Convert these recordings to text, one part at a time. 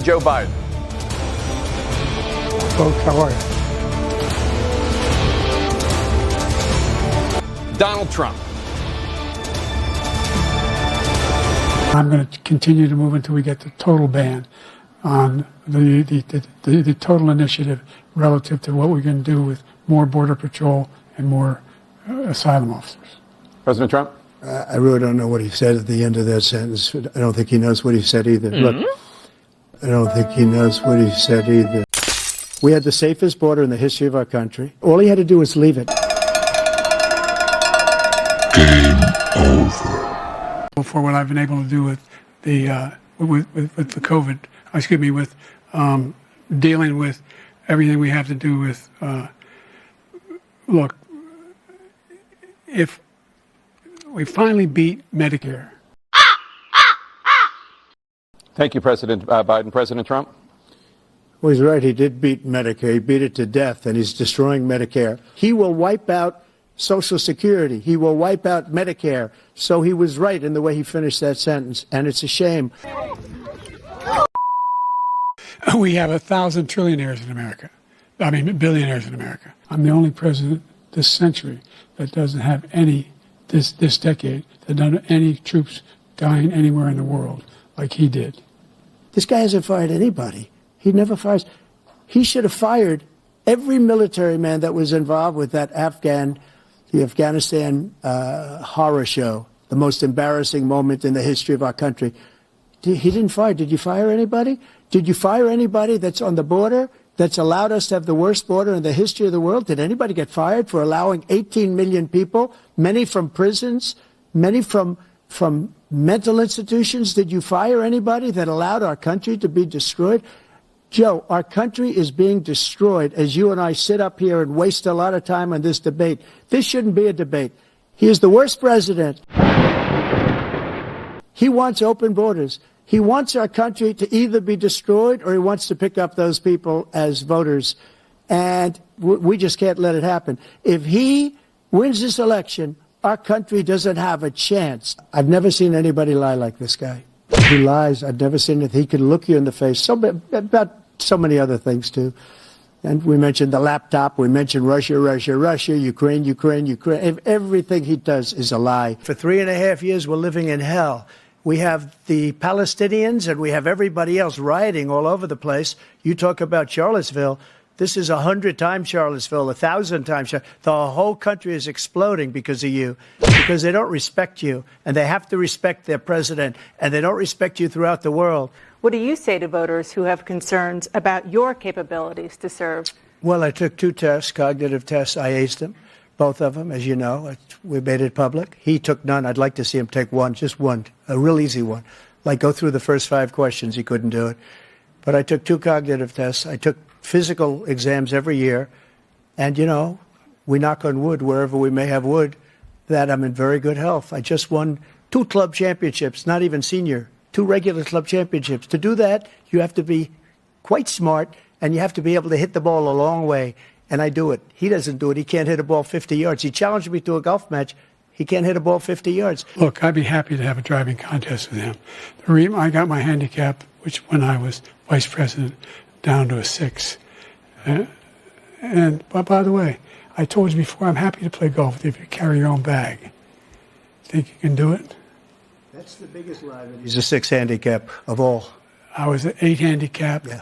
Joe Biden. Folks, how are you? Donald Trump. I'm going to continue to move until we get the total ban on the total initiative relative to what we can do with more border patrol and more asylum officers. President Trump? I really don't know what he said at the end of that sentence. I don't think he knows what he said either. Look, I don't think he knows what he said either. We had the safest border in the history of our country. All he had to do was leave it. Game over. For what I've been able to do with the with the COVID, with dealing with everything we have to do with. Look, if we finally beat Medicare. Thank you, President Biden. President Trump? Well, he's right. He did beat Medicare. He beat it to death, and he's destroying Medicare. He will wipe out Social Security. He will wipe out Medicare. So he was right in the way he finished that sentence, and it's a shame. We have 1,000 trillionaires in America. Billionaires in America. I'm the only president this century that doesn't have this decade, that doesn't have any troops dying anywhere in the world like he did. This guy hasn't fired anybody. He never fires. He should have fired every military man that was involved with that the Afghanistan horror show, the most embarrassing moment in the history of our country. He didn't fire. Did you fire anybody? Did you fire anybody that's on the border that's allowed us to have the worst border in the history of the world? Did anybody get fired for allowing 18 million people, many from prisons, many from mental institutions? Did you fire anybody that allowed our country to be destroyed? Joe, our country is being destroyed as you and I sit up here and waste a lot of time on this debate. This shouldn't be a debate. He is the worst president. He wants open borders. He wants our country to either be destroyed or he wants to pick up those people as voters. And we just can't let it happen. If he wins this election, our country doesn't have a chance. I've never seen anybody lie like this guy. He lies. I've never seen it. He can look you in the face. About so many other things, too. And we mentioned the laptop. We mentioned Russia, Ukraine. Everything he does is a lie. For 3.5 years, we're living in hell. We have the Palestinians and we have everybody else rioting all over the place. You talk about Charlottesville. This is 100 times Charlottesville, 1,000 times. The whole country is exploding because of you, because they don't respect you, and they have to respect their president, and they don't respect you throughout the world. What do you say to voters who have concerns about your capabilities to serve? Well, I took 2 tests, cognitive tests. I aced them, both of them, as you know. We made it public. He took none. I'd like to see him take one, just one, a real easy one. Like go through the first 5 questions. He couldn't do it. But I took 2 cognitive tests. I took physical exams every year. And, you know, we knock on wood wherever we may have wood, that I'm in very good health. I just won 2 club championships, not even senior, 2 regular club championships. To do that, you have to be quite smart, and you have to be able to hit the ball a long way. And I do it. He doesn't do it. He can't hit a ball 50 yards. He challenged me to a golf match. He can't hit a ball 50 yards. Look, I'd be happy to have a driving contest with him. The reason I got my handicap, which when I was vice president, down to a 6. But by the way, I told you before, I'm happy to play golf with you if you carry your own bag. Think you can do it? That's the biggest lie. He's a 6 handicap of all. I was an 8 handicap. Yeah.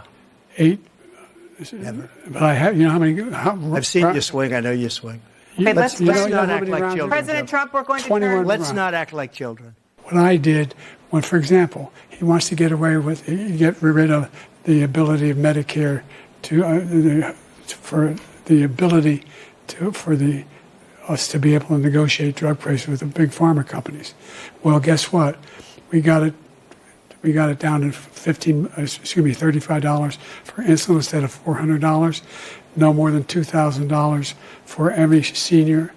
8. Never. But I have, you know how many? I've seen you swing. I know you swing. Okay, let's not act like children. President Trump, we're going to turn. Let's not act like children. What I did, when, for example, he wants to get rid of the ability of Medicare for us to be able to negotiate drug prices with the big pharma companies. Well, guess what? We got it down to $35 for insulin instead of $400. No more than $2,000 for every senior.